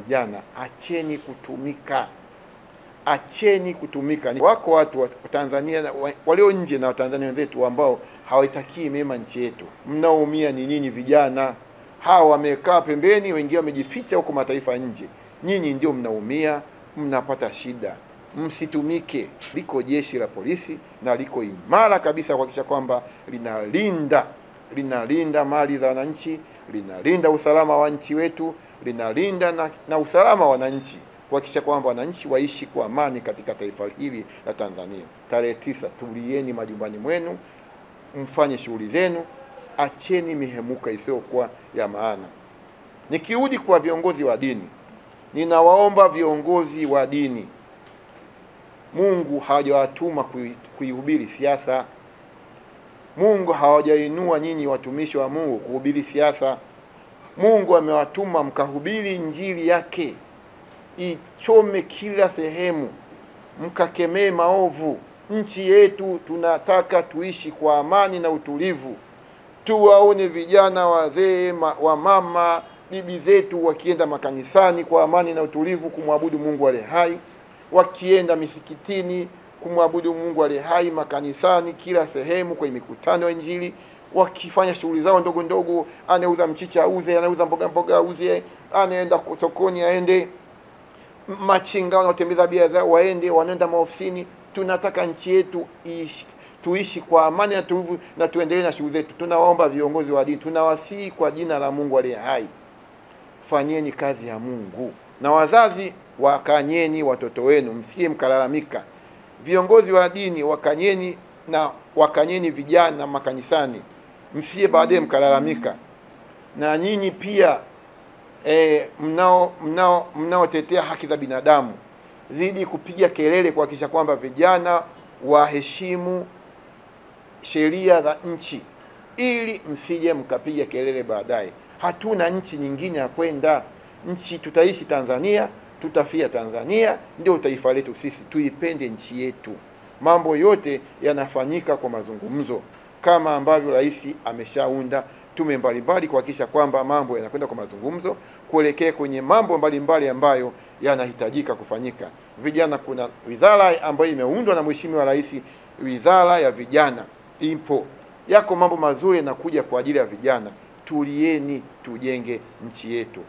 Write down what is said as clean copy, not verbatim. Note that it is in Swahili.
vijana, acheni kutumika. Acheni kutumika. Wako watu wa Tanzania walio nje na Watanzania wenzetu ambao hawaitakii mema nchi yetu. Mnaoumia ni nyinyi vijana. Hao wamekaa pembeni, wengine wamejificha huko mataifa nje. Nyinyi ndio mnaumia, mnapata shida. Msitumike. Liko jeshi la polisi na liko imara kabisa kuhakikisha kwamba linalinda mali za wananchi, linalinda usalama wa nchi wetu, linalinda na usalama wa wananchi, kuhakikisha kwamba wananchi waishi kwa amani katika taifa hili la Tanzania. Tarehe 9, tulieni majumbani mwenu, mfanye shughuli zenu, acheni mihemuka isiyokuwa ya maana. Nikirudi kwa viongozi wa dini, ninawaomba viongozi wa dini, Mungu hajawatuma kuihubiri siasa. Mungu hawajainua nyinyi watumishi wa Mungu kuhubiri siasa. Mungu amewatuma mkahubiri injili yake, ichome kila sehemu, mkakemee maovu. Nchi yetu tunataka tuishi kwa amani na utulivu. Tuwaone vijana, wazee, wamama, bibi zetu wakienda makanisani kwa amani na utulivu kumwabudu Mungu aliye hai, wakienda misikitini kumwabudu Mungu aliye hai, makanisani, kila sehemu, kwenye mikutano ya injili, wakifanya shughuli zao ndogo ndogo. Anauza mchicha auze, anauza mboga auze, anaenda sokoni aende, machinga wanaotembeza biashara waende, wanaenda maofisini. Tunataka nchi yetu tuishi kwa amani na tulivu na tuendelee na shughuli zetu. Tunawaomba viongozi wa dini, tunawasihi kwa jina la Mungu aliye hai, fanyeni kazi ya Mungu. Na wazazi, wakanyeni watoto wenu, msiye mkalalamika. Viongozi wa dini, wakanyeni vijana makanisani, msiye baadaye mkalalamika. Na nyinyi pia mnaotetea haki za binadamu, zidi kupiga kelele kuhakikisha kwamba vijana waheshimu sheria za nchi, ili msije mkapiga kelele baadaye. Hatuna nchi nyingine ya kwenda. Nchi tutaishi Tanzania, tutafia Tanzania, ndio taifa letu sisi. Tuipende nchi yetu. Mambo yote yanafanyika kwa mazungumzo, kama ambavyo rais ameshaunda tume mbalimbali kuhakikisha kwamba mambo yanakwenda kwa mazungumzo kuelekea kwenye mambo mbalimbali ambayo yanahitajika kufanyika. Vijana, kuna wizara ambayo imeundwa na Mheshimiwa Rais, wizara ya vijana ipo. Yako mambo mazuri yanakuja kwa ajili ya vijana. Tulieni, tujenge nchi yetu.